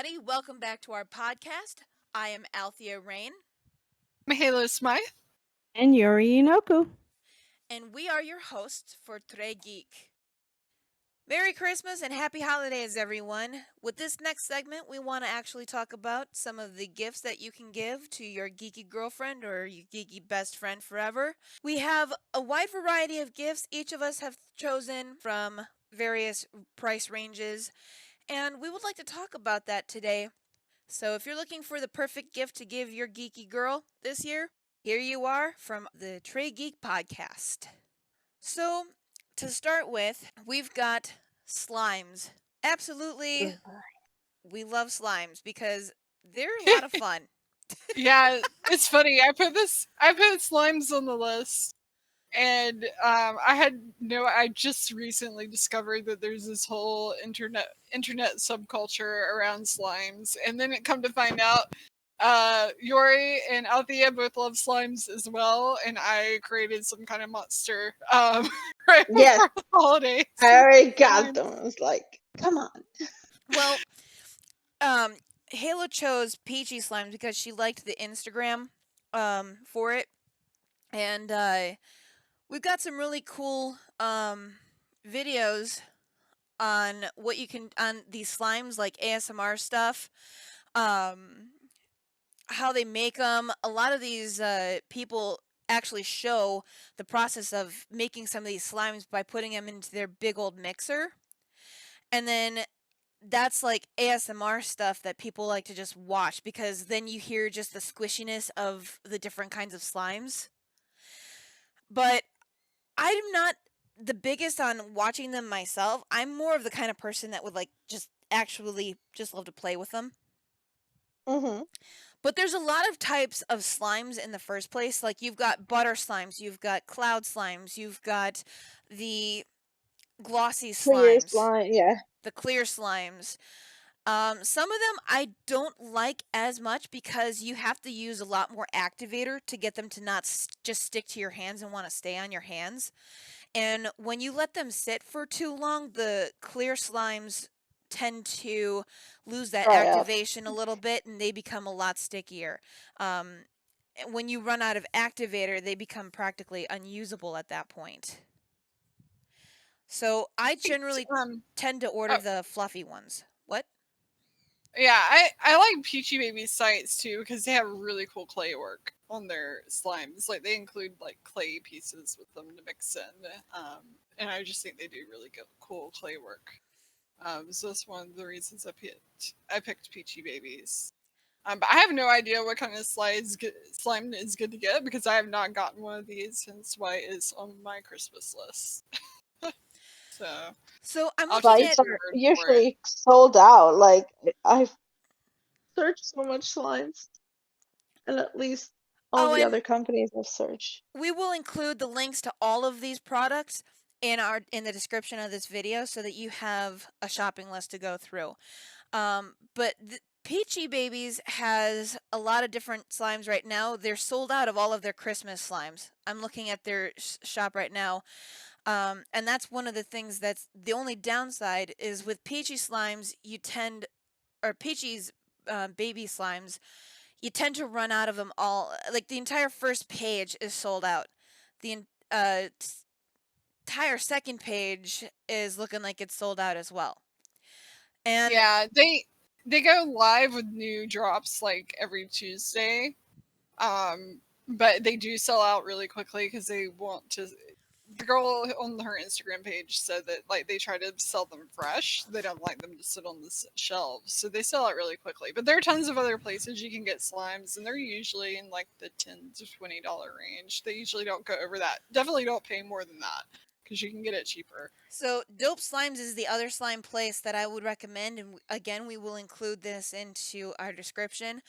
everybody. Welcome back to our podcast. I am Althea Rain, Mahalo Smythe. And Yuri Inoku. and we are your hosts for Tre Geek. Merry Christmas and Happy Holidays, everyone. With this next segment, we want to actually talk about some of the gifts that you can give to your geeky girlfriend or your geeky best friend forever. We have a wide variety of gifts. Each of us have chosen from various price ranges, and we would like to talk about that today. So if you're looking for the perfect gift to give your geeky girl this year, here you are from the Trey Geek Podcast. So to start with, we've got slimes. Absolutely, we love slimes because they're a lot of fun. Yeah, it's funny. I put slimes on the list, and I just recently discovered that there's this whole internet subculture around slimes, and then it come to find out, Yori and Althea both love slimes as well, and I created some kind of monster, right Yes. before the holidays. I already got them. I was like, come on. Well, Halo chose Peachy Slimes because she liked the Instagram for it. And we've got some really cool videos on what you can on these slimes, like ASMR stuff. How they make them. A lot of these people actually show the process of making some of these slimes by putting them into their big old mixer. And then that's like ASMR stuff that people like to just watch because then you hear just the squishiness of the different kinds of slimes. But I'm not the biggest on watching them myself. I'm more of the kind of person that would like just actually just love to play with them. Mm-hmm. But there's a lot of types of slimes in the first place. Like you've got butter slimes, you've got cloud slimes, you've got the glossy Clear slimes, slime, yeah. the clear slimes. Some of them I don't like as much because you have to use a lot more activator to get them to not just stick to your hands and want to stay on your hands. And when you let them sit for too long, the clear slimes tend to lose that Dry up. activation a little bit and they become a lot stickier. When you run out of activator, they become practically unusable at that point. So I generally tend to order the fluffy ones. What? Yeah, I like Peachy Baby's sites too because they have really cool clay work on their slimes. Like they include like clay pieces with them to mix in, and I just think they do really good, cool clay work. So that's one of the reasons I picked Peachy Babies. But I have no idea what kind of slime is good to get because I have not gotten one of these, hence why it's on my Christmas list. So I'm I'll looking just at take your word for it. Usually sold out. Like I've searched so much slimes, and at least all the other companies I've searched. We will include the links to all of these products in the description of this video so that you have a shopping list to go through. But Peachy Babies has a lot of different slimes right now. They're sold out of all of their Christmas slimes. I'm looking at their shop right now. And that's one of the things that's the only downside is with Peachy slimes, Peachy's baby slimes, you tend to run out of them all. Like the entire first page is sold out. The entire second page is looking like it's sold out as well. And yeah, they go live with new drops like every Tuesday. But they do sell out really quickly because they want to. The girl on her Instagram page said that like they try to sell them fresh. They don't like them to sit on the shelves, so they sell out really quickly. But there are tons of other places you can get slimes, and they're usually in like the $10 to $20 range. They usually don't go over that. Definitely don't pay more than that because you can get it cheaper. So Dope Slimes is the other slime place that I would recommend, and again, we will include this into our description.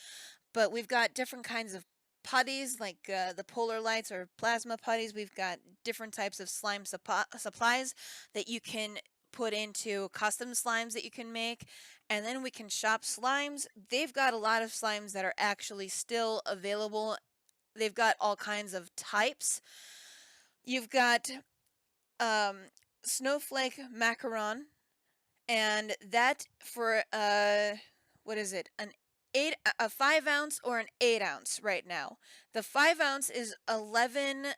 But we've got different kinds of putties, like the polar lights or plasma putties. We've got different types of slime supplies that you can put into custom slimes that you can make. And then we can shop slimes. They've got a lot of slimes that are actually still available. They've got all kinds of types. You've got snowflake macaron, and that for what is it? A 5 ounce or an 8 ounce right now. The 5 ounce is $11.99.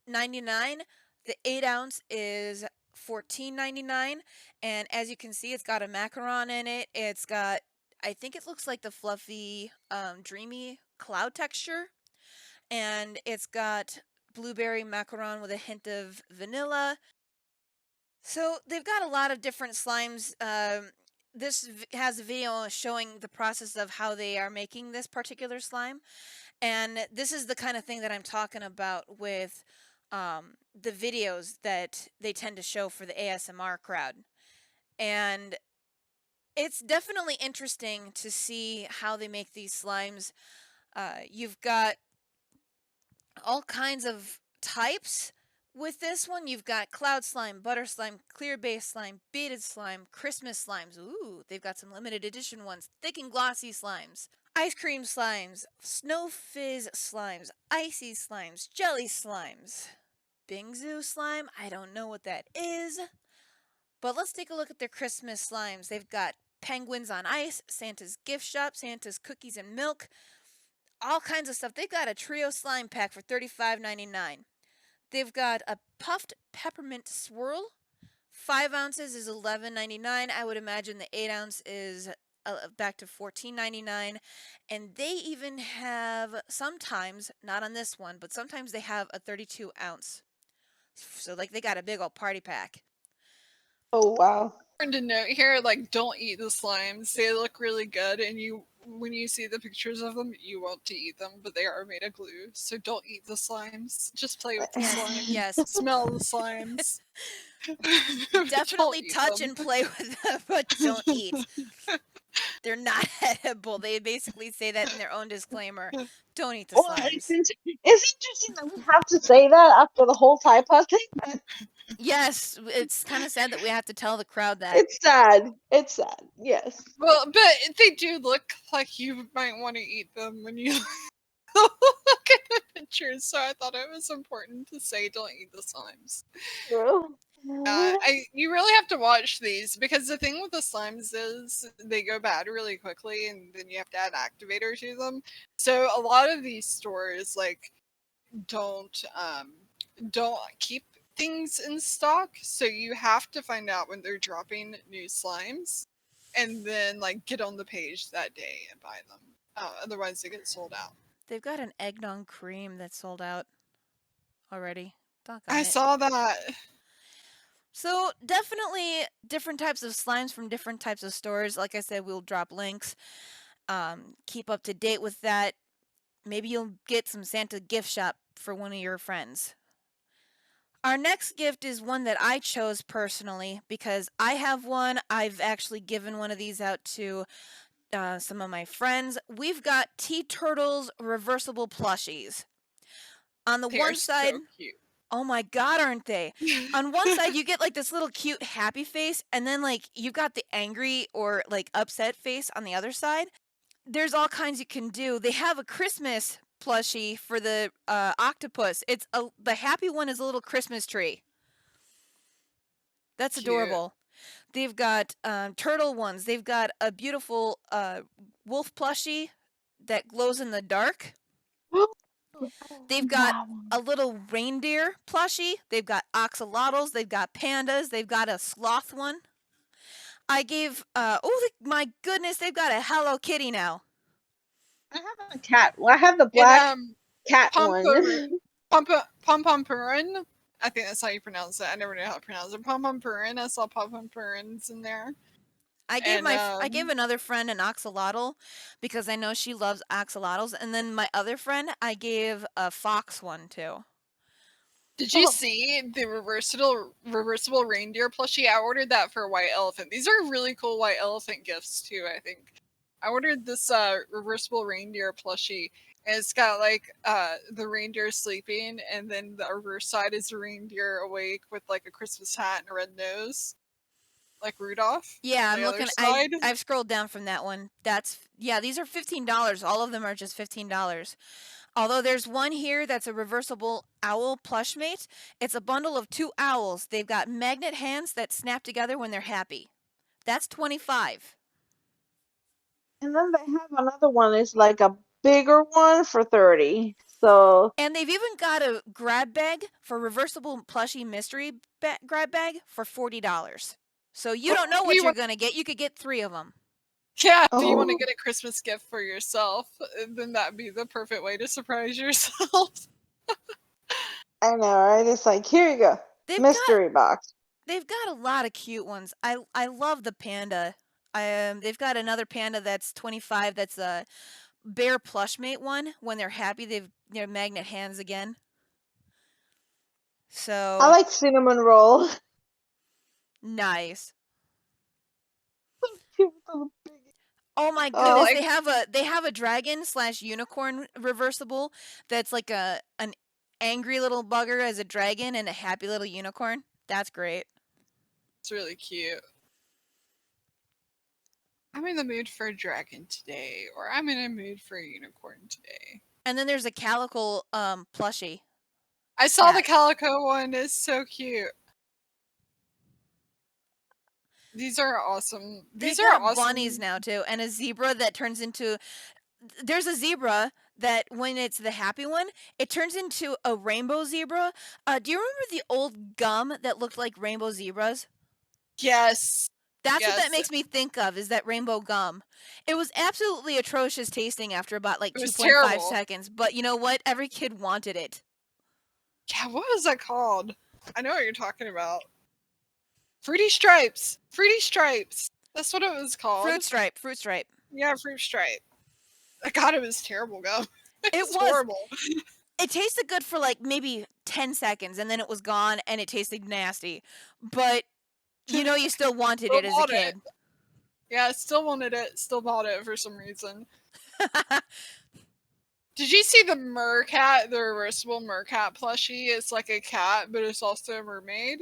The 8 ounce is $14.99. And as you can see, it's got a macaron in it. It's got, I think it looks like the fluffy, dreamy cloud texture. And it's got blueberry macaron with a hint of vanilla. So they've got a lot of different slimes. This has a video showing the process of how they are making this particular slime. And this is the kind of thing that I'm talking about with the videos that they tend to show for the ASMR crowd. And it's definitely interesting to see how they make these slimes. You've got all kinds of types with this one. You've got cloud slime, butter slime, clear base slime, beaded slime, Christmas slimes. Ooh, they've got some limited edition ones. Thick and glossy slimes. Ice cream slimes, snow fizz slimes, icy slimes, jelly slimes. Bingsu slime, I don't know what that is. But let's take a look at their Christmas slimes. They've got penguins on ice, Santa's gift shop, Santa's cookies and milk, all kinds of stuff. They've got a trio slime pack for $35.99. They've got a puffed peppermint swirl. 5 ounces is $11.99. I would imagine the 8 ounce is back to $14.99. And they even have sometimes, not on this one, but sometimes they have a 32 ounce. So like they got a big old party pack. Oh wow. To note here, like, don't eat the slimes. They look really good, and when you see the pictures of them, you want to eat them, but they are made of glue, so don't eat the slimes. Just play with the slimes. Yes. Smell the slimes. Definitely touch and play with them, but don't eat. They're not edible. They basically say that in their own disclaimer. Don't eat the slimes. It's interesting that we have to say that after the whole Tide Pod thing. Yes, it's kind of sad that we have to tell the crowd that. It's sad. It's sad. Yes. Well, but they do look like you might want to eat them when you look at the pictures, so I thought it was important to say don't eat the slimes. True. You really have to watch these, because the thing with the slimes is they go bad really quickly, and then you have to add activator to them. So a lot of these stores like don't keep things in stock, so you have to find out when they're dropping new slimes, and then like get on the page that day and buy them. Otherwise, they get sold out. They've got an eggnog cream that's sold out already. I saw that. So definitely different types of slimes from different types of stores. Like I said, we'll drop links. Keep up to date with that. Maybe you'll get some Santa gift shop for one of your friends. Our next gift is one that I chose personally because I have one. I've actually given one of these out to some of my friends. We've got Turtles reversible plushies. On the one side, so cute. Oh my god, aren't they? On one side, you get like this little cute happy face, and then like you've got the angry or like upset face on the other side. There's all kinds you can do. They have a Christmas plushie for the octopus. The happy one is a little Christmas tree. That's Cute. adorable. They've got turtle ones. They've got a beautiful wolf plushie that glows in the dark. They've got a little reindeer plushie. They've got axolotls. They've got pandas. They've got a sloth one. I gave, my goodness, they've got a Hello Kitty now. I have a cat. Well, I have the black cat one. Pom-pom-purin. I think that's how you pronounce it. I never know how to pronounce it. Pom-pom-purin. I saw pom-pom-purins in there. I gave another friend an axolotl because I know she loves axolotls, and then my other friend I gave a fox one too. Did you see the reversible reindeer plushie? I ordered that for a white elephant. These are really cool white elephant gifts too, I think. I ordered this reversible reindeer plushie, and it's got like the reindeer sleeping, and then the reverse side is the reindeer awake with like a Christmas hat and a red nose. Like Rudolph. Yeah, I'm looking. I've scrolled down from that one. These are $15. All of them are just $15. Although there's one here that's a reversible owl plushmate. It's a bundle of 2 owls. They've got magnet hands that snap together when they're happy. That's $25. And then they have another one. It's like a bigger one for 30. So And they've even got a grab bag for reversible plushie mystery grab bag for $40. So you don't know what you're going to get. You could get 3 of them. Yeah, if you want to get a Christmas gift for yourself, then that'd be the perfect way to surprise yourself. I know, right? It's like, here you go. Mystery box. They've got a lot of cute ones. I love the panda. They've got another panda that's 25. That's a bear plushmate one. When they're happy, they're magnet hands again. So I like cinnamon roll. Nice. So cute, so big. Oh my goodness, they have a dragon / unicorn reversible that's like an angry little bugger as a dragon and a happy little unicorn. That's great. It's really cute. I'm in the mood for a dragon today, or I'm in a mood for a unicorn today. And then there's a calico plushie. I saw the calico one. It's so cute. These are awesome. These are awesome. Bunnies now too, and a zebra that turns into. There's a zebra that when it's the happy one, it turns into a rainbow zebra. Do you remember the old gum that looked like rainbow zebras? Yes. That's what that makes me think of, is that rainbow gum. It was absolutely atrocious tasting after about like 2.5 seconds, but you know what? Every kid wanted it. Yeah, what was that called? I know what you're talking about. Fruity Stripes. Fruity Stripes. That's what it was called. Fruit Stripe. Fruit Stripe. Yeah, Fruit Stripe. God, it was terrible gum. It was horrible. It tasted good for like maybe 10 seconds, and then it was gone, and it tasted nasty. But you know, you still wanted it as a kid. Yeah, I still wanted it. Still bought it for some reason. Did you see the mercat, the reversible mercat plushie? It's like a cat, but it's also a mermaid.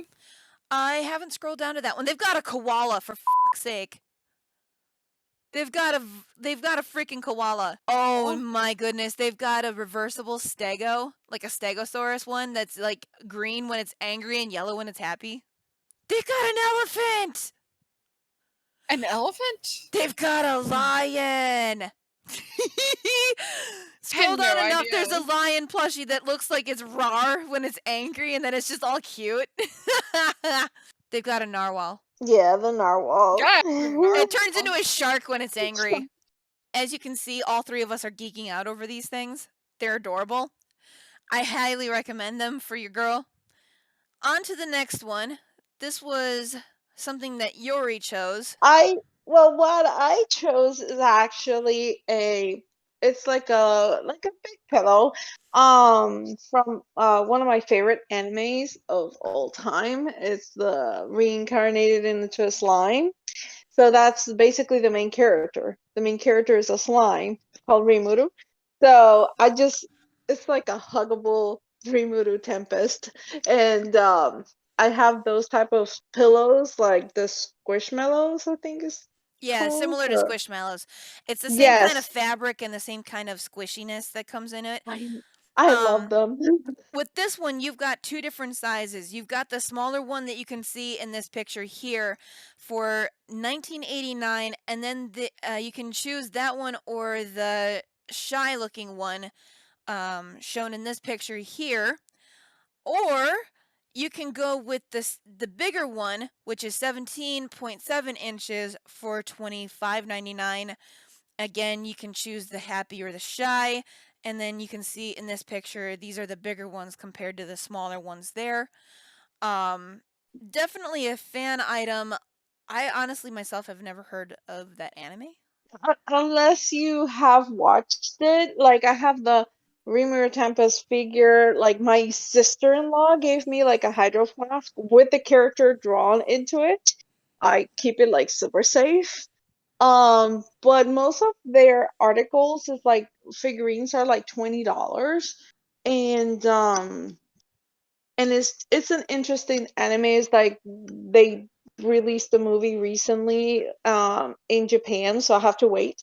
I haven't scrolled down to that one. They've got a koala, for f***'s sake. They've got a freaking koala. Oh my goodness, they've got a reversible stego, like a stegosaurus one that's like green when it's angry and yellow when it's happy. They've got an elephant. An elephant? They've got a lion. Scroll down enough, there's a lion plushie that looks like it's rar when it's angry, and then it's just all cute. They've got a narwhal. Yeah, the narwhal. Yeah, it turns into a shark when it's angry. As you can see, all 3 of us are geeking out over these things. They're adorable. I highly recommend them for your girl. On to the next one. This was something that Yuri chose. Well, what I chose is actually it's like a big pillow from one of my favorite animes of all time. It's the Reincarnated into a Slime. So that's basically the main character. The main character is a slime called Rimuru. So it's like a huggable Rimuru Tempest. And I have those type of pillows, like the Squishmallows, I think is similar to Squishmallows. It's the same kind of fabric and the same kind of squishiness that comes in it. I love them. With this one, you've got 2 different sizes. You've got the smaller one that you can see in this picture here for $19.89, and then you can choose that one or the shy-looking one shown in this picture here, or you can go with the bigger one, which is 17.7 inches for $25.99. Again, you can choose the happy or the shy, and then you can see in this picture, these are the bigger ones compared to the smaller ones there. Definitely a fan item. I honestly myself have never heard of that anime. Unless you have watched it, like I have the Rimuru Tempest figure, like my sister-in-law gave me like a hydro flask with the character drawn into it. I keep it like super safe. But most of their articles is like figurines are like $20. And it's an interesting anime. It's like they released a movie recently in Japan, so I have to wait.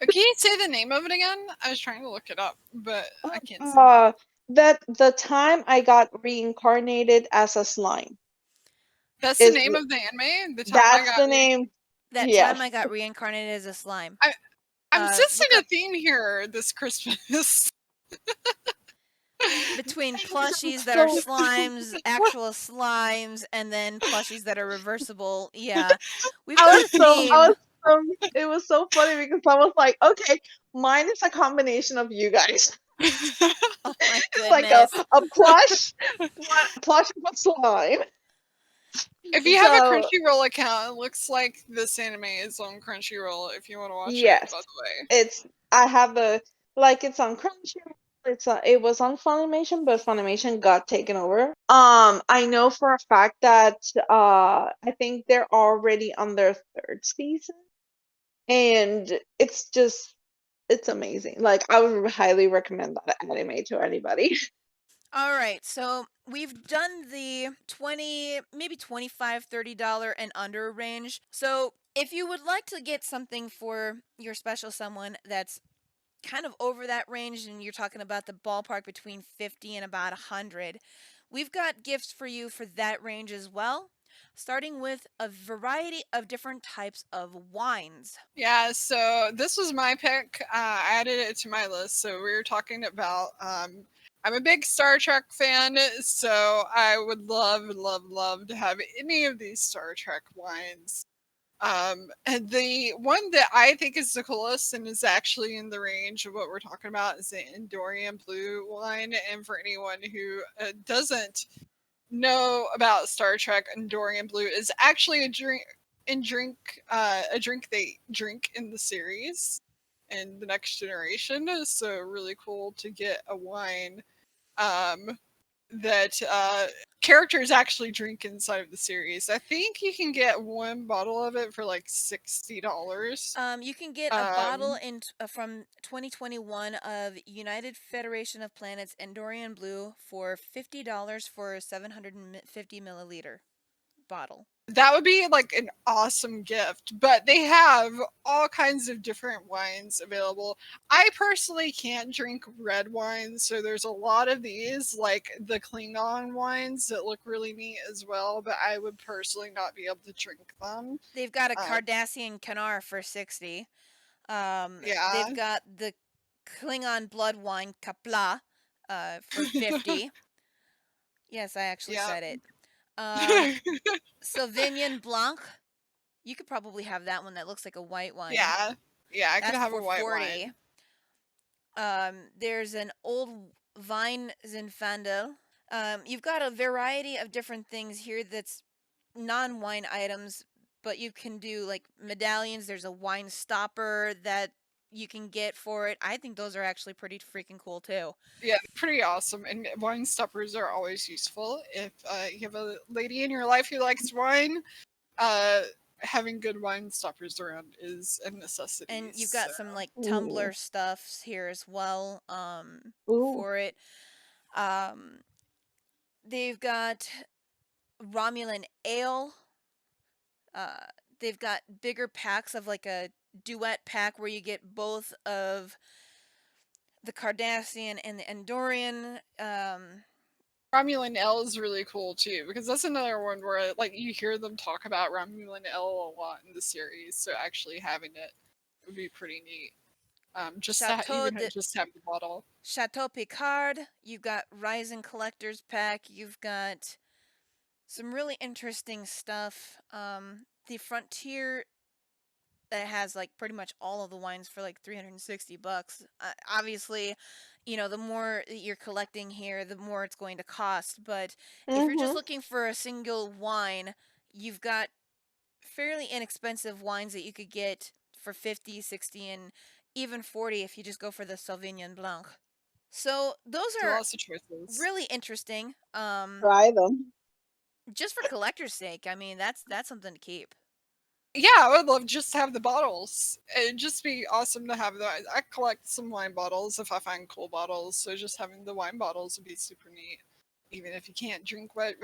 Can you say the name of it again? I was trying to look it up, but I can't see. That the time I got reincarnated as a slime. That's the name of the anime? That's the name. that Yes. time I got reincarnated as a slime. I'm sensing look a up theme here this Christmas. between Thank you plushies that are so slimes, actual slimes, and then plushies that are reversible. Yeah, we've I got was a so I theme. was it was so funny because I was like, okay, mine is a combination of you guys. Oh my It's like a, goodness. a plush, plush with slime. If you have a So Crunchyroll account, it looks like this anime is on Crunchyroll if you want to watch it, yes, by the way. it's I have the like it's on Crunchyroll. It was on Funimation, but Funimation got taken over. I know for a fact that I think they're already on their third season, and it's amazing. Like I would highly recommend that anime to anybody. All right, so we've done the 20, maybe $25, $30 and under range. So if you would like to get something for your special someone that's kind of over that range and you're talking about the ballpark between 50 and about 100, we've got gifts for you for that range as well, starting with a variety of different types of wines. Yeah, so this was my pick. I added it to my list. So we were talking about. I'm a big Star Trek fan, so I would love, love, love to have any of these Star Trek wines. And the one that I think is the coolest and is actually in the range of what we're talking about is the Endorian Blue wine. And for anyone who doesn't know about Star Trek, Endorian Blue is actually a drink they drink in the series and the Next Generation. So really cool to get a wine um, that characters actually drink inside of the series. I think you can get one bottle of it for like $60. You can get a bottle from 2021 of United Federation of Planets Endorian Blue for $50 for a 750 milliliter bottle. That would be like an awesome gift, but they have all kinds of different wines available. I personally can't drink red wines, so there's a lot of these, like the Klingon wines that look really neat as well, but I would personally not be able to drink them. They've got a Uh, Cardassian Canar for 60. yeah. They've got the Klingon blood wine Kapla for 50. Yes, I actually Yeah. said it. Sauvignon Blanc. You could probably have that one that looks like a white wine. Yeah. Yeah, I could That's have a for white 40. wine. There's an old vine Zinfandel. You've got a variety of different things here that's non-wine items, but you can do like medallions. There's a wine stopper that you can get for it. I think those are actually pretty freaking cool too. Yeah, pretty awesome. And wine stoppers are always useful. If you have a lady in your life who likes wine, uh, having good wine stoppers around is a necessity. And you've got some like Ooh. tumbler stuffs here as well Ooh. for it. Um, they've got Romulan ale. Uh, they've got bigger packs of like a duet pack where you get both of the Cardassian and the Andorian. Romulan L is really cool too, because that's another one where like you hear them talk about Romulan L a lot in the series. So actually having it would be pretty neat. Chateau Just have the bottle. Chateau Picard. You've got Rising Collector's Pack. You've got some really interesting stuff. The Frontier that has like pretty much all of the wines for like $360. Obviously, the more that you're collecting here, the more it's going to cost. But if you're just Mhm. looking for a single wine, you've got fairly inexpensive wines that you could get for 50, 60, and even 40 if you just go for the Sauvignon Blanc. So those So are lots of choices. really interesting. Try them. Just for collector's sake, I mean that's something to keep. Yeah, I would love just to have the bottles. It'd just be awesome to have that. I collect some wine bottles if I find cool bottles, so just having the wine bottles would be super neat. Even if you can't drink wine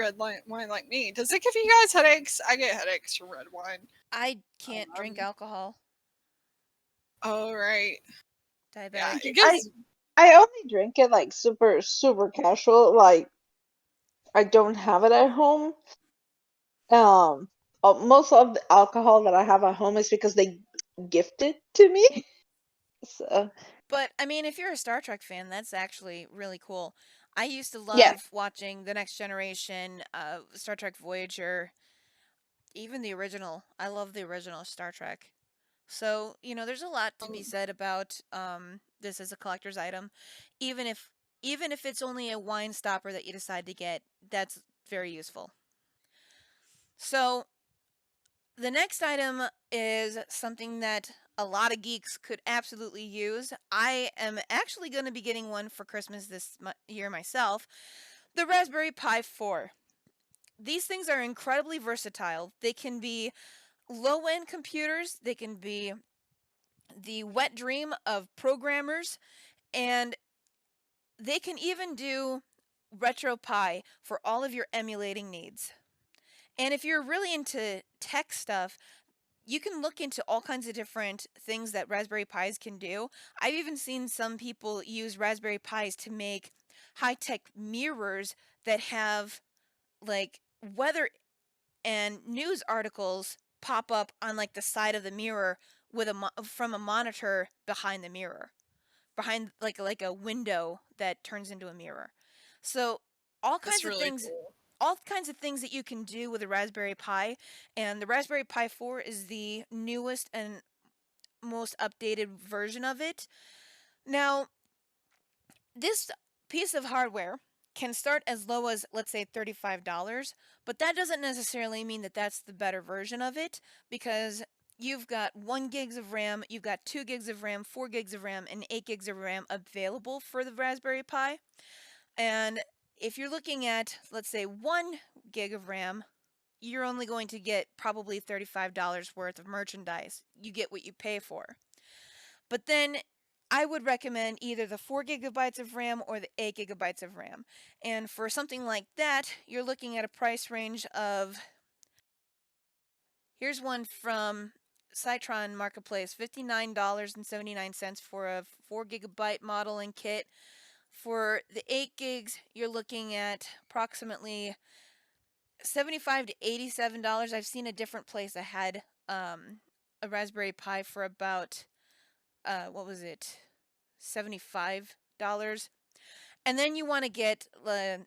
like me. Does it give you guys headaches? I get headaches from red wine. I can't drink Um, alcohol. oh, right. Yeah, Diabetic. it I gives. I only drink it like super super casual. Like I don't have it at home. Um, most of the alcohol that I have at home is because they gift it to me. So But I mean, if you're a Star Trek fan, that's actually really cool. I used to yeah, love watching The Next Generation, Star Trek Voyager, even the original. I love the original Star Trek. So, there's a lot to be said about this as a collector's item. Even if even if it's only a wine stopper that you decide to get, that's very useful. So, the next item is something that a lot of geeks could absolutely use. I am actually going to be getting one for Christmas this year myself, the Raspberry Pi 4. These things are incredibly versatile. They can be low-end computers, they can be the wet dream of programmers, and they can even do RetroPie for all of your emulating needs. And if you're really into tech stuff, you can look into all kinds of different things that Raspberry Pis can do. I've even seen some people use Raspberry Pis to make high-tech mirrors that have like weather and news articles pop up on like the side of the mirror with from a monitor behind the mirror, behind like a window that turns into a mirror. So all That's kinds of really things cool. all kinds of things that you can do with a Raspberry Pi, and the Raspberry Pi 4 is the newest and most updated version of it. Now, this piece of hardware can start as low as, let's say, $35, but that doesn't necessarily mean that that's the better version of it, because you've got 1 gigs of RAM, you've got 2 gigs of RAM, 4 gigs of RAM, and 8 gigs of RAM available for the Raspberry Pi. And if you're looking at, let's say, 1 gig of RAM, you're only going to get probably $35 worth of merchandise. You get what you pay for. But then I would recommend either the 4 gigabytes of RAM or the 8 gigabytes of RAM. And for something like that, you're looking at a price range of, here's one from Citron Marketplace, $59.79 for a 4 gigabyte model and kit. For the 8 gigs, you're looking at approximately $75 to $87. I've seen a different place that had a Raspberry Pi for about what was it? $75. And then you want to get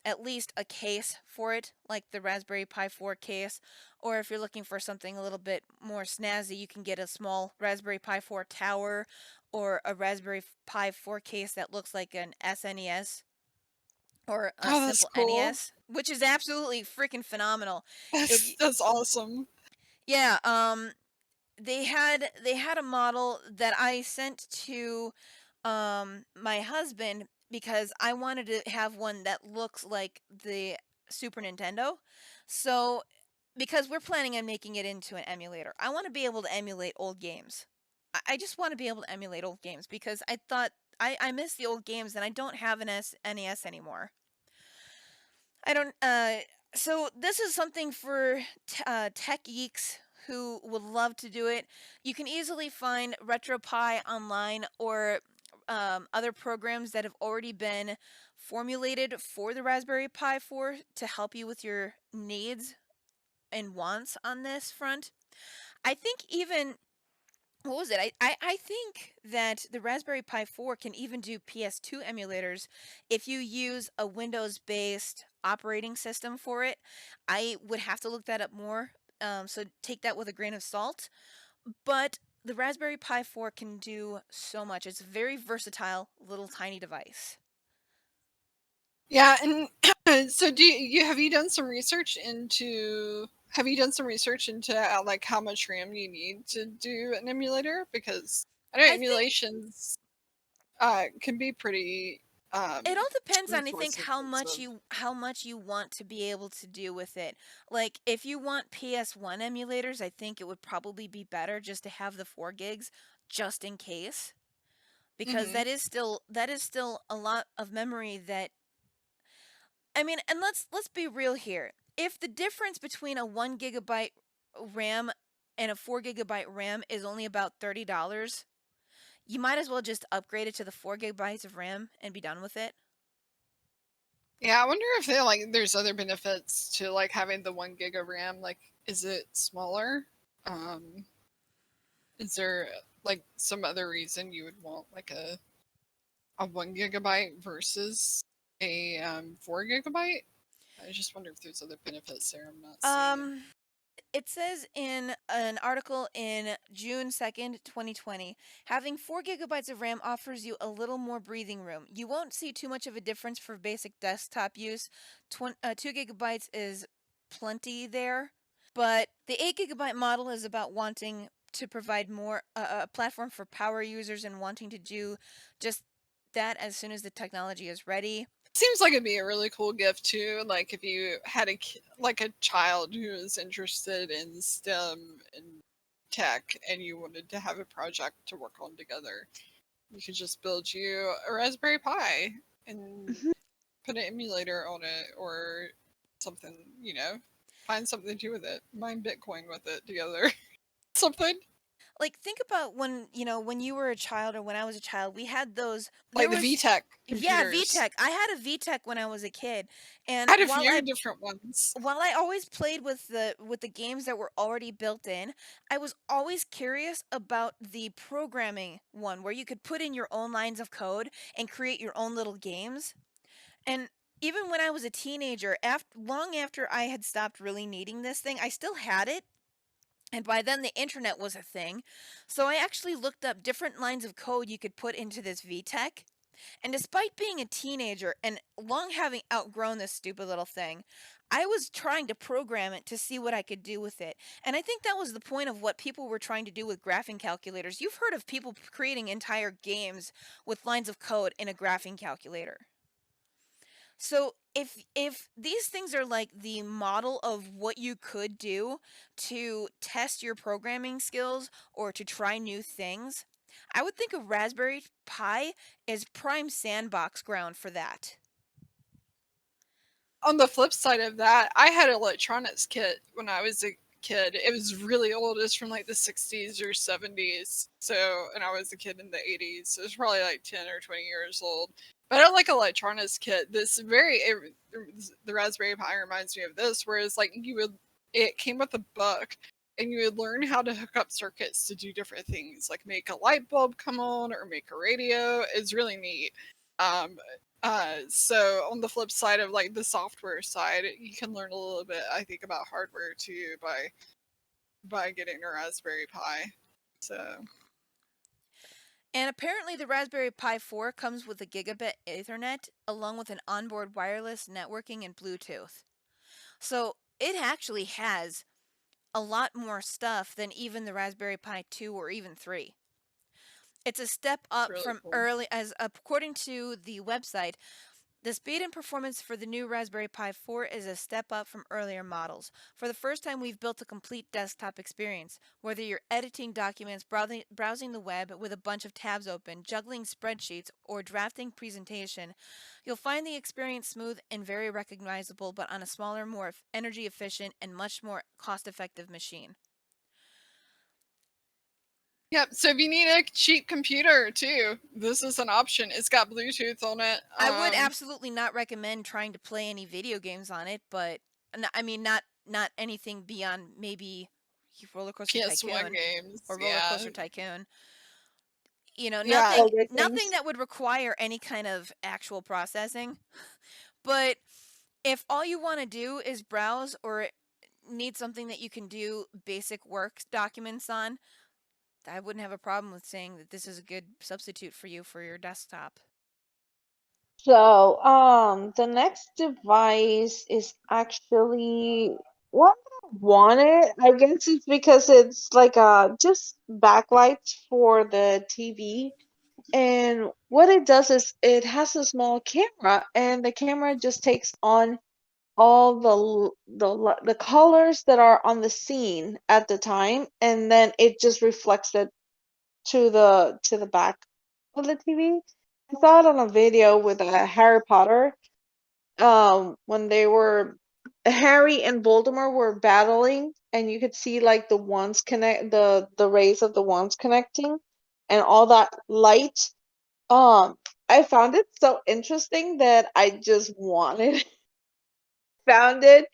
at least a case for it, like the Raspberry Pi 4 case. Or if you're looking for something a little bit more snazzy, you can get a small Raspberry Pi 4 tower or a Raspberry Pi 4 case that looks like an SNES or a Oh, that's simple cool. NES, which is absolutely freaking phenomenal. If you, That's awesome. yeah, they had a model that I sent to my husband because I wanted to have one that looks like the Super Nintendo. So because we're planning on making it into an emulator, I want to be able to emulate old games. I just want to be able to emulate old games because I thought I miss the old games and I don't have an NES anymore. I don't. So this is something for tech geeks who would love to do it. You can easily find RetroPie online or other programs that have already been formulated for the Raspberry Pi 4 to help you with your needs and wants on this front. I think even what was it? I think that the Raspberry Pi 4 can even do PS2 emulators if you use a Windows based operating system for it. I would have to look that up more, so take that with a grain of salt. But the Raspberry Pi 4 can do so much. It's a very versatile little tiny device. Yeah, and so have you done some research into like how much RAM you need to do an emulator? Because I know I think emulations can be pretty it all depends on I think resource intensive. how much you want to be able to do with it. Like if you want PS1 emulators, I think it would probably be better just to have the 4 gigs just in case because Hmm. that is still a lot of memory that I mean, and let's be real here. If the difference between a 1 gigabyte RAM and a 4 gigabyte RAM is only about $30, you might as well just upgrade it to the 4 gigabytes of RAM and be done with it. Yeah, I wonder if there's other benefits to like having the 1 gig of RAM. Like, is it smaller? Um, is there like some other reason you would want like a 1 gigabyte versus a 4 gigabyte? I just wonder if there's other benefits there I'm not seeing. It says in an article in June 2nd, 2020, having 4 gigabytes of RAM offers you a little more breathing room. You won't see too much of a difference for basic desktop use. 2 gigabytes is plenty there, but the 8 gigabyte model is about wanting to provide more a platform for power users and wanting to do just that as soon as the technology is ready. Seems like it'd be a really cool gift too. Like if you had like a child who was interested in STEM and tech, and you wanted to have a project to work on together, you could just build you a Raspberry Pi and put an emulator on it or something. Find something to do with it. Mine Bitcoin with it together. Something Like, think about when you were a child or when I was a child, we had those. There like the was VTech Yeah, computers. VTech. I had a VTech when I was a kid, and I had a few different ones. while I always played with the games that were already built in, I was always curious about the programming one where you could put in your own lines of code and create your own little games. And even when I was a teenager, long after I had stopped really needing this thing, I still had it. And by then, the internet was a thing. So I actually looked up different lines of code you could put into this VTech. And despite being a teenager and long having outgrown this stupid little thing, I was trying to program it to see what I could do with it. And I think that was the point of what people were trying to do with graphing calculators. You've heard of people creating entire games with lines of code in a graphing calculator. So if these things are like the model of what you could do to test your programming skills or to try new things, I would think a Raspberry Pi is prime sandbox ground for that. On the flip side of that, I had an electronics kit when I was a kid. It was really old. It's from like the 60s or 70s. So, and I was a kid in the 80s. So it's probably like 10 or 20 years old. But I like electronics kit. The Raspberry Pi reminds me of this, whereas like it came with a book and you would learn how to hook up circuits to do different things, like make a light bulb come on or make a radio. It's really neat. Um, so on the flip side of like the software side, you can learn a little bit, I think, about hardware too by getting a Raspberry Pi. So And apparently the Raspberry Pi 4 comes with a gigabit Ethernet along with an onboard wireless networking and Bluetooth. So it actually has a lot more stuff than even the Raspberry Pi 2 or even 3. It's a step it's up really from cool. early, as according to the website, the speed and performance for the new Raspberry Pi 4 is a step up from earlier models. For the first time, we've built a complete desktop experience. Whether you're editing documents, browsing the web with a bunch of tabs open, juggling spreadsheets, or drafting presentation, you'll find the experience smooth and very recognizable, but on a smaller, more energy efficient, and much more cost effective machine. Yep. So if you need a cheap computer too, this is an option. It's got Bluetooth on it. I would absolutely not recommend trying to play any video games on it, but I mean, not anything beyond maybe Roller Coaster PS1 Tycoon games. or Roller Yeah. Coaster Tycoon. You know, Yeah. nothing that would require any kind of actual processing. But if all you want to do is browse or need something that you can do basic work documents on, I wouldn't have a problem with saying that this is a good substitute for you for your desktop. So, the next device is actually what I wanted. I guess it's because it's like just backlights for the TV. And what it does is it has a small camera, and the camera just takes on all the colors that are on the scene at the time, and then it just reflects it to the back of the TV. I saw it on a video with Harry Potter. When they were Harry and Voldemort were battling, and you could see like the wands connect the rays of the wands connecting, and all that light. Um, I found it so interesting that I just wanted found it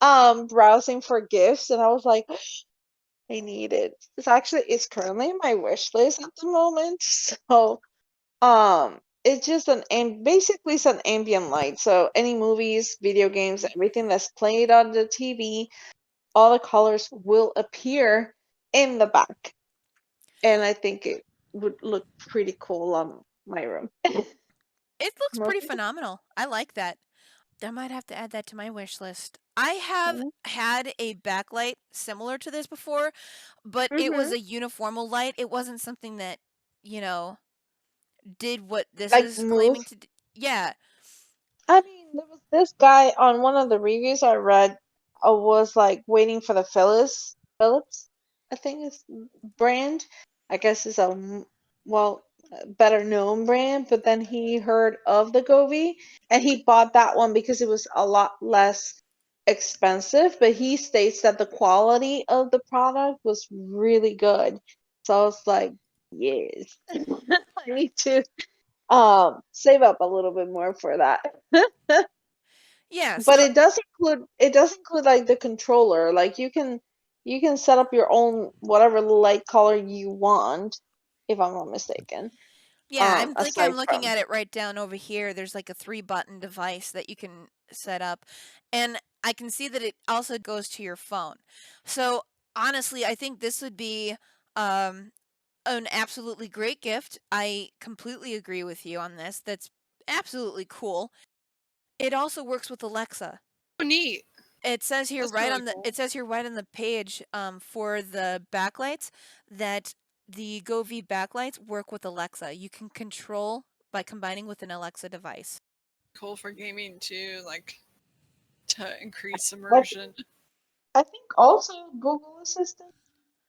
browsing for gifts, and I was like, I need it. It's currently in my wish list at the moment. So it's just basically it's an ambient light. So any movies, video games, everything that's played on the TV, all the colors will appear in the back. And I think it would look pretty cool on my room. It looks pretty Mostly. phenomenal. I like that. I might have to add that to my wish list. I have had a backlight similar to this before, but it was Mm-hmm. a uniformal light. It wasn't something that, you know, did what this Like is move. claiming to do. Yeah. I mean, there was this guy on one of the reviews I read. Was like waiting for the Philips, I think it's brand. I guess it's well better known brand. But then he heard of the Govee and he bought that one because it was a lot less expensive. But he states that the quality of the product was really good. So I was like, yes, I need to save up a little bit more for that. Yeah, But so it does include like the controller. Like you can set up your own whatever light color you want, if I'm not mistaken. yeah, I think I'm Aside looking from at it right down over here. There's like a 3-button device that you can set up. And I can see that it also goes to your phone. So, honestly, I think this would be um an absolutely great gift. I completely agree with you on this. That's absolutely cool. It also works with Alexa. Oh, neat. It says here That's right really on the cool. it says here right on the page for the backlights that the Govee backlights work with Alexa. You can control by combining with an Alexa device. Cool for gaming too, like to increase I immersion. I think also Google Assistant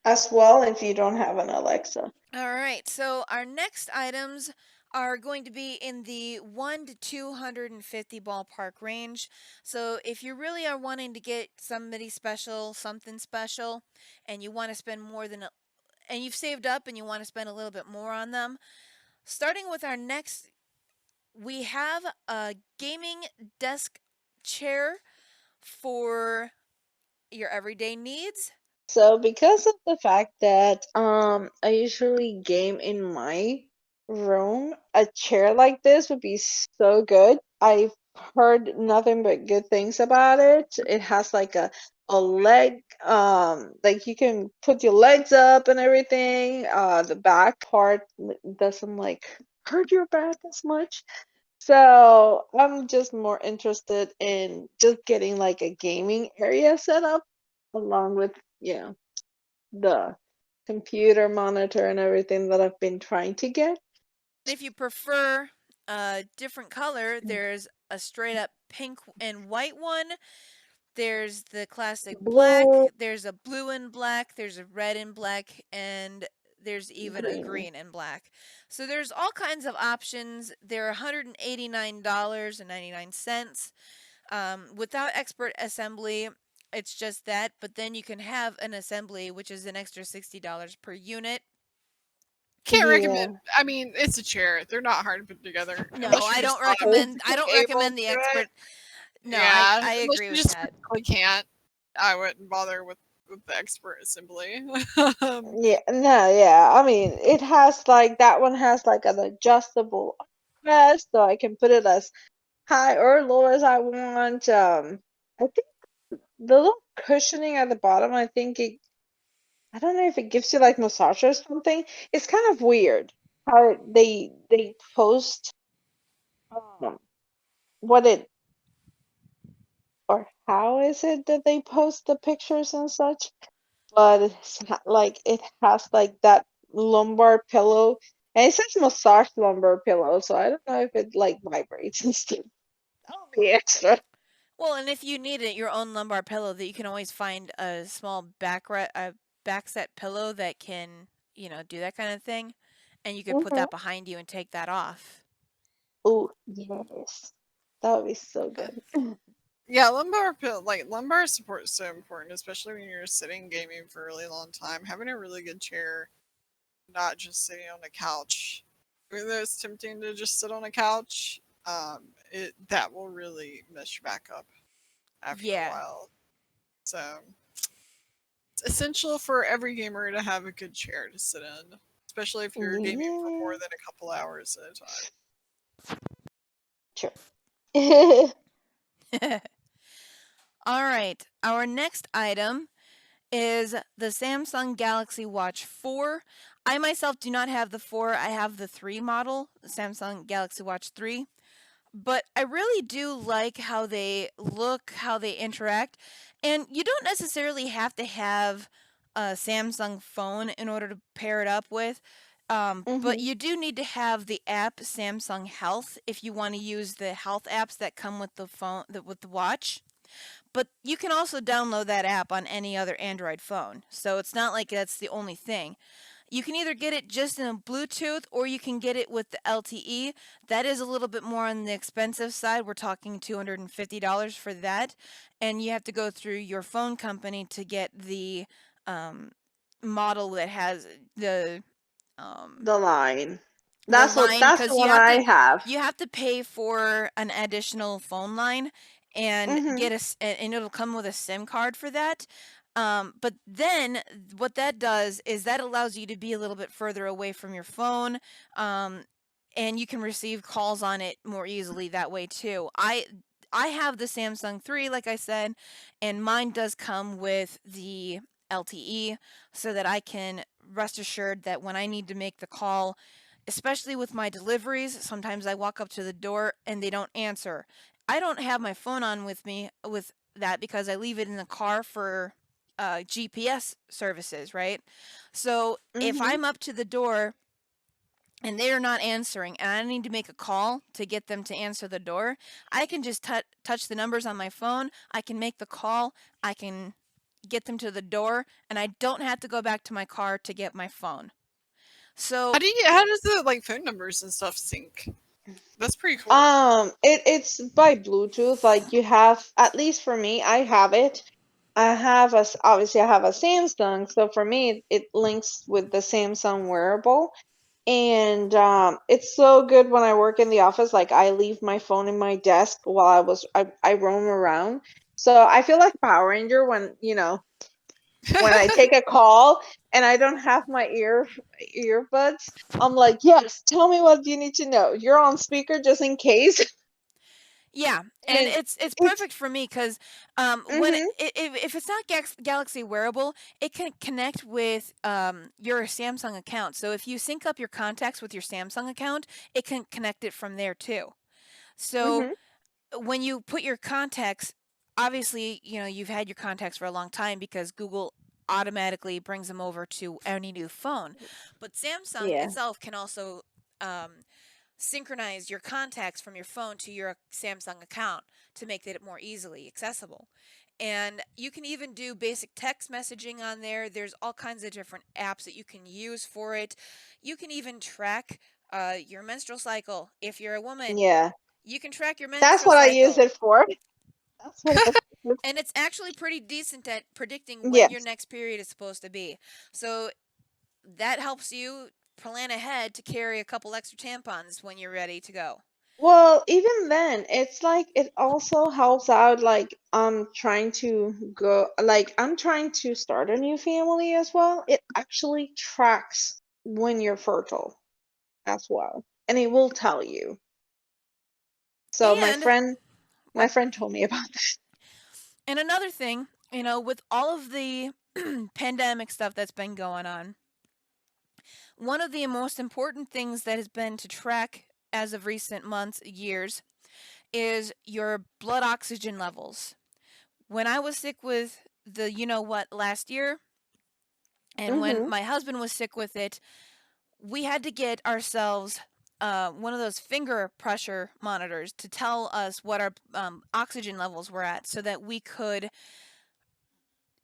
as well if you don't have an Alexa. All right, so our next items are going to be in the 1 to 250 ballpark range. So if you really are wanting to get somebody special, something special, and you want to spend more than and you've saved up and you want to spend a little bit more on them, starting with our next, we have a gaming desk chair for your everyday needs. So because of the fact that I usually game in my room, a chair like this would be so good. I've heard nothing but good things about it. It has like a leg like you can put your legs up and everything. The back part doesn't like hurt your back as much. So I'm just more interested in just getting like a gaming area set up along with, you know, the computer monitor and everything that I've been trying to get. If you prefer a different color, there's a straight up pink and white one. There's the classic black, Blue, there's a blue and black, there's a red and black, and there's even a green. green and black. So there's all kinds of options. They're $189.99. Without expert assembly, it's just that, but then you can have an assembly, which is an extra $60 per unit. Can't recommend. Yeah. I mean, it's a chair. They're not hard to put together No, unless you're I just don't not recommend I don't able to recommend the do it. expert. No, Yeah, I unless agree you with just that. physically can't. I wouldn't bother with the expert assembly. Yeah, no, yeah. I mean, it has like that one has like an adjustable armrest, so I can put it as high or low as I want. I think the little cushioning at the bottom, I don't know if it gives you like massage or something. It's kind of weird how they post um what it or how is it that they post the pictures and such, but like it has like that lumbar pillow and it says massage lumbar pillow, so I don't know if it like vibrates and stuff. That'll be extra. Well, and if you need it, your own lumbar pillow, that you can always find a small back set pillow that can, do that kind of thing, and you could put Mm-hmm. that behind you and take that off. Oh yes, that would be so Uh, good. yeah, lumbar support is so important, especially when you're sitting gaming for a really long time. Having a really good chair, not just sitting on a couch, even though it's tempting to just sit on a couch, that will really mess you back up after a Yeah. while. So it's essential for every gamer to have a good chair to sit in, especially if you're gaming for more Yeah. than a couple hours at a time. Sure. All right. Our next item is the Samsung Galaxy Watch 4. I myself do not have the 4. I have the 3 model, the Samsung Galaxy Watch 3. But I really do like how they look, how they interact. And you don't necessarily have to have a Samsung phone in order to pair it up with. But Mhm. you do need to have the app Samsung Health if you want to use the health apps that come with the phone, with the watch. But you can also download that app on any other Android phone. So it's not like that's the only thing. You can either get it just in a Bluetooth or you can get it with the LTE. That is a little bit more on the expensive side. We're talking $250 for that. And you have to go through your phone company to get the um, model that has um, The line. the That's what. line That's the because one I have. you have to pay for an additional phone line and Mhm. and it'll come with a SIM card for that. But then what that does is that allows you to be a little bit further away from your phone, um, and you can receive calls on it more easily that way too. I have the Samsung 3, like I said, and mine does come with the LTE so that I can rest assured that when I need to make the call, especially with my deliveries, sometimes I walk up to the door and they don't answer. I don't have my phone on with me with that because I leave it in the car for GPS services, right? So if Mhm. I'm up to the door and they are not answering and I need to make a call to get them to answer the door, I can just touch the numbers on my phone. I can make the call. I can get them to the door and I don't have to go back to my car to get my phone. So How does the like phone numbers and stuff sync? That's pretty cool. It's by Bluetooth. Like you have, at least for me, I have it. Obviously I have a Samsung, so for me it links with the Samsung wearable. And it's so good when I work in the office. Like I leave my phone in my desk while I roam around. So I feel like Power Ranger when, when I take a call and I don't have my earbuds, I'm like, yes, tell me what you need to know. You're on speaker just in case. yeah, and And it's it's perfect for me because when mm-hmm, if it's not Galaxy wearable, it can connect with your Samsung account. So if you sync up your contacts with your Samsung account, it can connect it from there too. So mm-hmm, when you put your contacts, obviously you've had your contacts for a long time because Google automatically brings them over to any new phone. But Samsung yeah. itself can also um, synchronize your contacts from your phone to your Samsung account to make it more easily accessible. And you can even do basic text messaging on there. There's all kinds of different apps that you can use for it. You can even track your menstrual cycle. If you're a woman, Yeah. you can track your That's menstrual what I use cycle. it for. That's what I use And it's actually pretty decent at predicting it. when your Yes. next period is supposed to be. So that helps you plan ahead to carry a couple extra tampons when you're ready to go. Well, even then, it's like it also helps out. Like I'm trying to start a new family as well. It actually tracks when you're fertile as well, and it will tell you. So And my what friend told me about that. and another thing, with all of the pandemic stuff that's been going on, one of the most important things that has been to track as of recent months, years, is your blood oxygen levels. When I was sick with the last year, and when Mhm. my husband was sick with it, we had to get ourselves one of those finger pressure monitors to tell us what our oxygen levels were at so that we could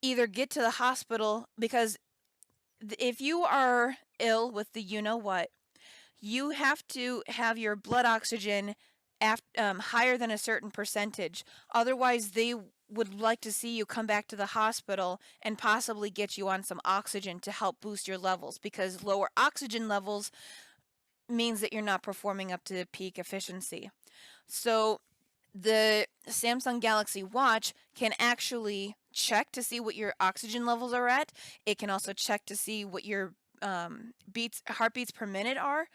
either get to the hospital because if you are ill with the what, you have to have your blood oxygen higher than a certain percentage. Otherwise, they would like to see you come back to the hospital and possibly get you on some oxygen to help boost your levels because lower oxygen levels means that you're not performing up to peak efficiency. So the Samsung Galaxy Watch can actually check to see what your oxygen levels are at. It can also check to see what your heartbeats per minute are.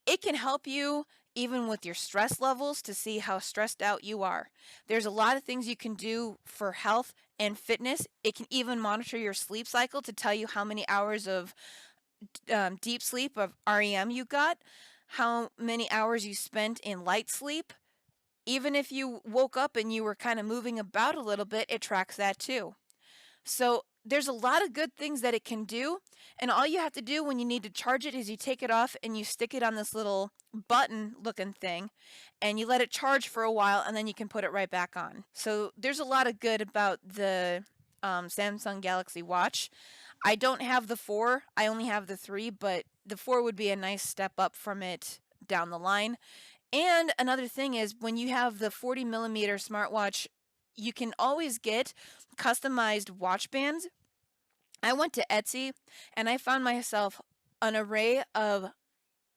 It can help you even with your stress levels to see how stressed out you are. There's a lot of things you can do for health and fitness. It can even monitor your sleep cycle to tell you how many hours of deep sleep of REM you got, how many hours you spent in light sleep. Even if you woke up and you were kind of moving about a little bit, it tracks that too. So there's a lot of good things that it can do. And all you have to do when you need to charge it is you take it off and you stick it on this little button looking thing and you let it charge for a while and then you can put it right back on. So there's a lot of good about the Samsung Galaxy Watch. I don't have the 4, I only have the 3, but the 4 would be a nice step up from it down the line. And another thing is when you have the 40 millimeter smartwatch, you can always get customized watch bands. I went to Etsy and I found myself an array of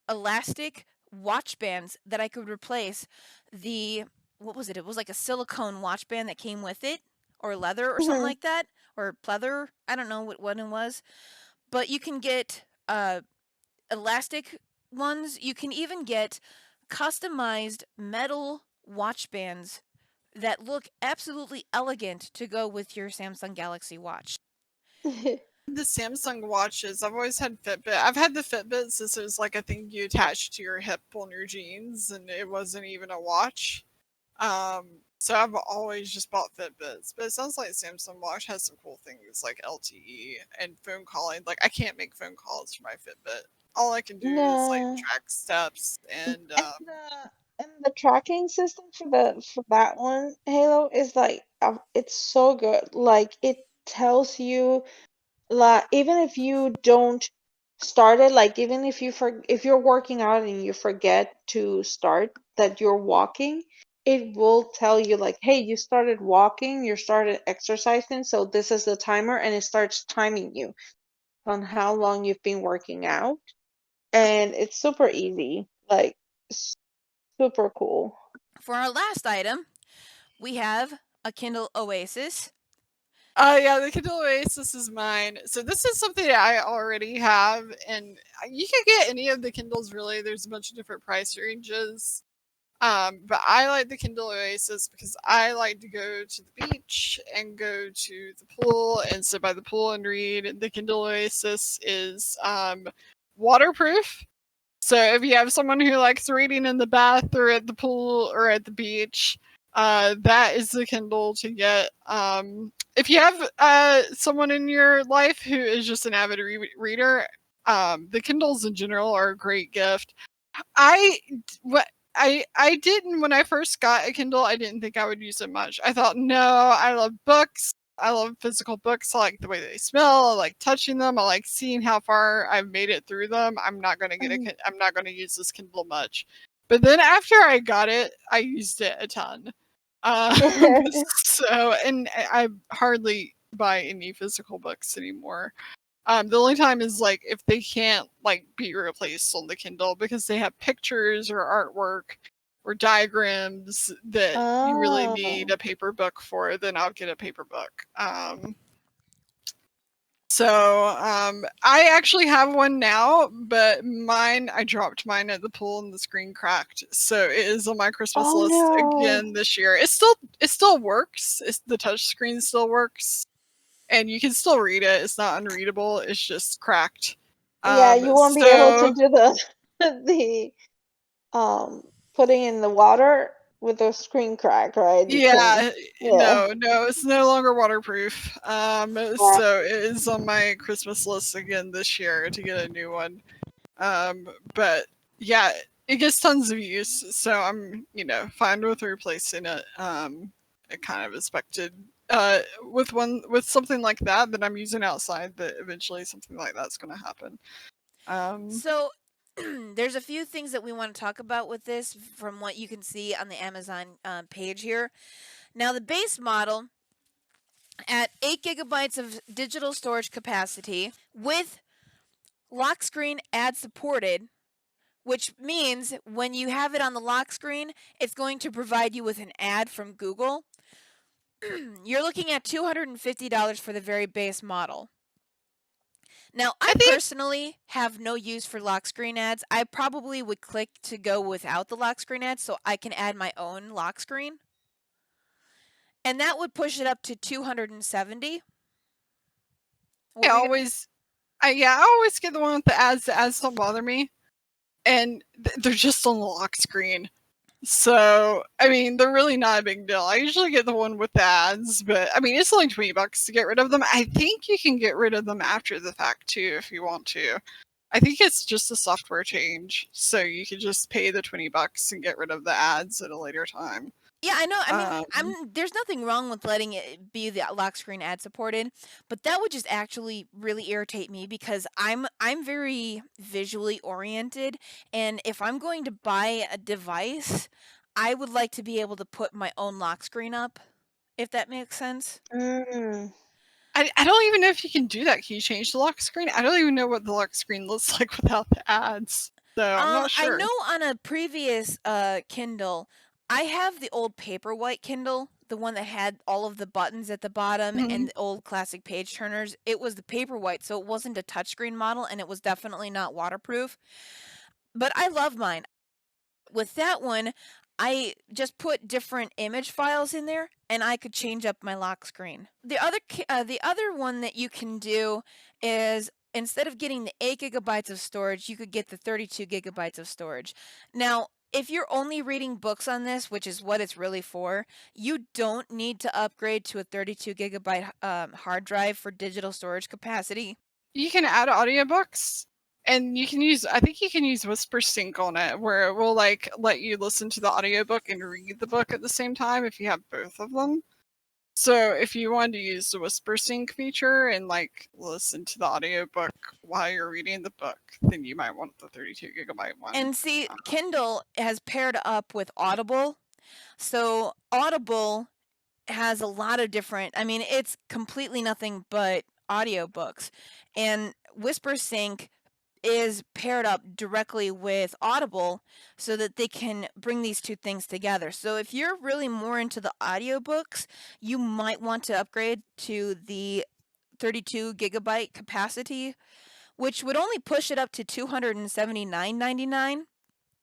elastic watch bands that I could replace the, what was it? It was like a silicone watch band that came with it, or leather or something Mhm. like that, or pleather. I don't know what it was. But you can get elastic ones. You can even get customized metal watch bands that look absolutely elegant to go with your Samsung Galaxy Watch. The Samsung watches, I've always had Fitbit. I've had the Fitbit since it was like a thing you attached to your hip on your jeans, and it wasn't even a watch. So I've always just bought Fitbits, but it sounds like Samsung Watch has some cool things like LTE and phone calling. Like I can't make phone calls from my Fitbit. All I can do is like No. track steps and And the tracking system for that one, Halo, is like it's so good. Like it tells you, like, even if you don't start it, like even if you're working out and you forget to start that you're walking, it will tell you like, hey, you started walking, you started exercising, so this is the timer, and it starts timing you on how long you've been working out. And it's super easy, like super cool. For our last item, we have a Kindle Oasis. yeah, the Kindle Oasis is mine. So this is something that I already have, and you can get any of the Kindles really. There's a bunch of different price ranges. But I like the Kindle Oasis because I like to go to the beach and go to the pool and sit by the pool and read. The Kindle Oasis is waterproof. So if you have someone who likes reading in the bath or at the pool or at the beach, that is the Kindle to get. If you have someone in your life who is just an avid reader, the Kindles in general are a great gift. I what I didn't when I first got a Kindle. I didn't think I would use it much. I thought, no, I love books. I love physical books. I like the way they smell. I like touching them. I like seeing how far I've made it through them. I'm not gonna get Mhm. I'm not gonna use this Kindle much. But then after I got it, I used it a ton. So and I hardly buy any physical books anymore. The only time is like if they can't like be replaced on the Kindle because they have pictures or artwork or diagrams that you really need Oh. a paper book for, then I'll get a paper book. I actually have one now, but mine I dropped mine at the pool and the screen cracked. So it is on my Christmas Oh list no. again this year. It still works. The touch screen still works and you can still read it. It's not unreadable. It's just cracked. Yeah, you won't be able to So do the the um putting in the water with the screen crack, right? You can, yeah, yeah. no, it's no longer waterproof. Yeah. So it is on my Christmas list again this year to get a new one. But yeah, it gets tons of use. So I'm, fine with replacing it. I kind of expected with something like that I'm using outside that eventually something like that's going to happen. Um, So there's a few things that we want to talk about with this from what you can see on the Amazon page here. Now, the base model at 8 gigabytes of digital storage capacity with lock screen ad supported which means when you have it on the lock screen, it's going to provide you with an ad from Google. You're looking at $250 for the very base model. Now, I personally have no use for lock screen ads. I probably would click to go without the lock screen ads so I can add my own lock screen. And that would push it up to $270. I always get the one with the ads. The ads don't bother me, and they're just on the lock screen. So, I mean, they're really not a big deal. I usually get the one with the ads, but I mean, it's only $20 to get rid of them. I think you can get rid of them after the fact too, if you want to. I think it's just a software change, so you can just pay the $20 and get rid of the ads at a later time. Yeah, I know. I mean, there's nothing wrong with letting it be the lock screen ad supported, but that would just actually really irritate me because I'm very visually oriented, and if I'm going to buy a device, I would like to be able to put my own lock screen up, if that makes sense. I don't even know if you can do that. Can you change the lock screen? I don't even know what the lock screen looks like without the ads. So I'm not sure. I know on a previous Kindle, I have the old Paperwhite Kindle, the one that had all of the buttons at the bottom and the old classic page turners. It was the Paperwhite, so it wasn't a touchscreen model, and it was definitely not waterproof. But I love mine. With that one, I just put different image files in there, and I could change up my lock screen. The other one that you can do is instead of getting the 8 gigabytes of storage, you could get the 32 gigabytes of storage. Now, if you're only reading books on this, which is what it's really for, you don't need to upgrade to a 32 gigabyte hard drive for digital storage capacity. You can add audiobooks, and I think you can use Whisper Sync on it, where it will like let you listen to the audiobook and read the book at the same time if you have both of them. So if you wanted to use the Whisper Sync feature and like listen to the audiobook while you're reading the book, then you might want the 32 gigabyte one. And see, Kindle has paired up with Audible. So Audible has a lot of different, I mean, it's completely nothing but audiobooks. And Whisper Sync is paired up directly with Audible so that they can bring these two things together. So if you're really more into the audiobooks, you might want to upgrade to the 32 gigabyte capacity, which would only push it up to $279.99.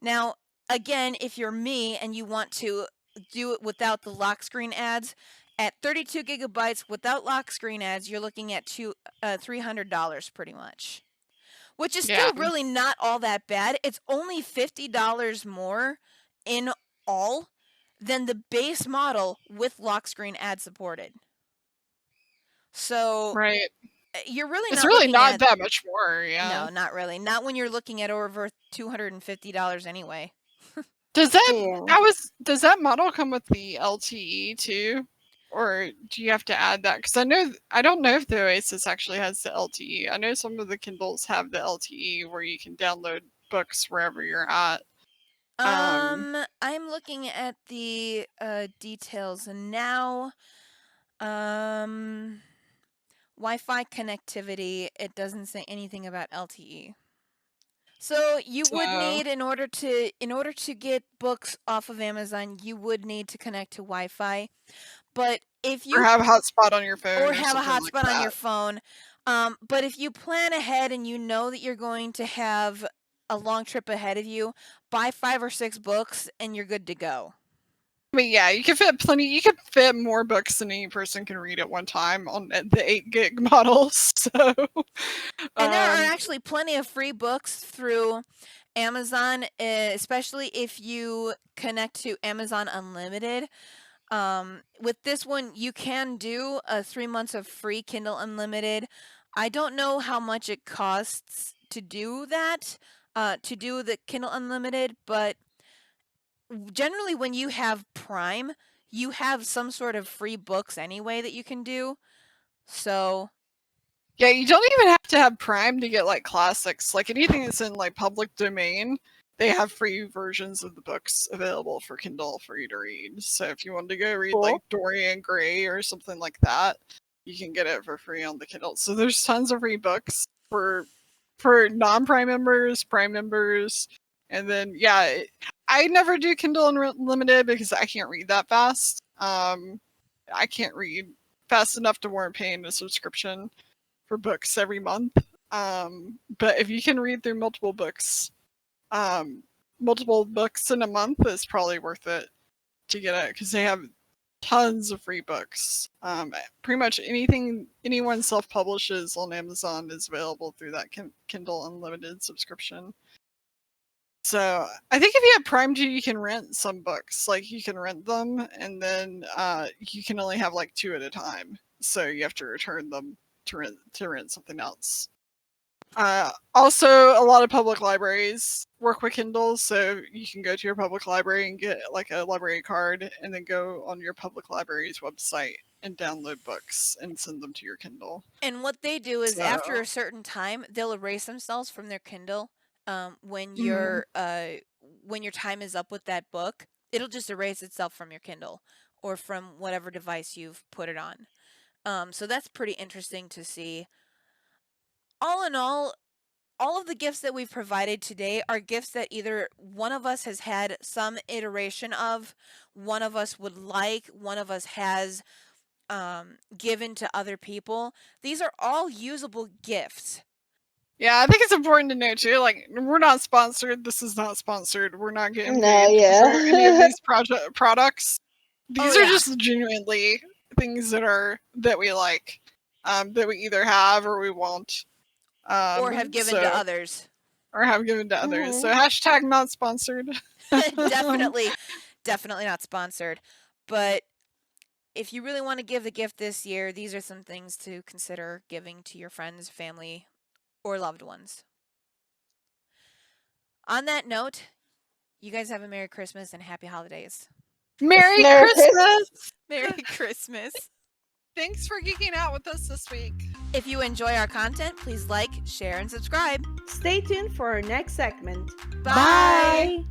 Now, again, if you're me and you want to do it without the lock screen ads, at 32 gigabytes without lock screen ads, you're looking at $300 pretty much. Which is still really not all that bad. It's only $50 more in all than the base model with lock screen ad supported. So you're really it's really not that much more. Yeah. No, not really. Not when you're looking at over $250 anyway. Does that model come with the LTE too? Or do you have to add that? Because I don't know if the Oasis actually has the LTE. I know some of the Kindles have the LTE where you can download books wherever you're at. I'm looking at the details now. Wi-Fi connectivity. It doesn't say anything about LTE. So you would need in order to get books off of Amazon, you would need to connect to Wi-Fi. But if you have a hotspot on your phone, or have a hotspot on your phone, but if you plan ahead and you know that you're going to have a long trip ahead of you, buy 5 or 6 books and you're good to go. I mean, yeah, you can fit plenty. You can fit more books than any person can read at one time on the 8 gig models. So, and there are actually plenty of free books through Amazon, especially if you connect to Amazon Unlimited. With this one, you can do 3 months of free Kindle Unlimited. I don't know how much it costs to do that, to do the Kindle Unlimited, but generally when you have Prime, you have some sort of free books anyway that you can do. So yeah, you don't even have to have Prime to get like classics. Like anything that's in like public domain, they have free versions of the books available for Kindle for you to read. So if you want to go read like Dorian Gray or something like that, you can get it for free on the Kindle. So there's tons of free books for non-Prime members, Prime members. And then I never do Kindle Unlimited because I can't read that fast. I can't read fast enough to warrant paying a subscription for books every month. But if you can read through multiple books in a month, it's probably worth it to get it because they have tons of free books. Pretty much anything anyone self-publishes on Amazon is available through that Kindle Unlimited subscription. So I think if you have Prime too, you can rent some books. Like you can rent them, and then you can only have like 2 at a time. So you have to return them to rent something else. Also, a lot of public libraries work with Kindle, so you can go to your public library and get like a library card, and then go on your public library's website and download books and send them to your Kindle. And what they do is after a certain time, they'll erase themselves from their Kindle. When your time is up with that book, it'll just erase itself from your Kindle or from whatever device you've put it on. So that's pretty interesting to see. All in all of the gifts that we've provided today are gifts that either one of us has had some iteration of, one of us would like, one of us has given to other people. These are all usable gifts. Yeah, I think it's important to note too. Like, we're not sponsored. This is not sponsored. We're not getting paid for any of these products. These are just genuinely things that we like, that we either have or we want, or have given to others. So hashtag not sponsored. Definitely not sponsored. But if you really want to give the gift this year, these are some things to consider giving to your friends, family, or loved ones. On that note, you guys have a Merry Christmas and Happy Holidays. Merry Christmas! Merry Christmas. Thanks for geeking out with us this week. If you enjoy our content, please like, share, and subscribe. Stay tuned for our next segment. Bye.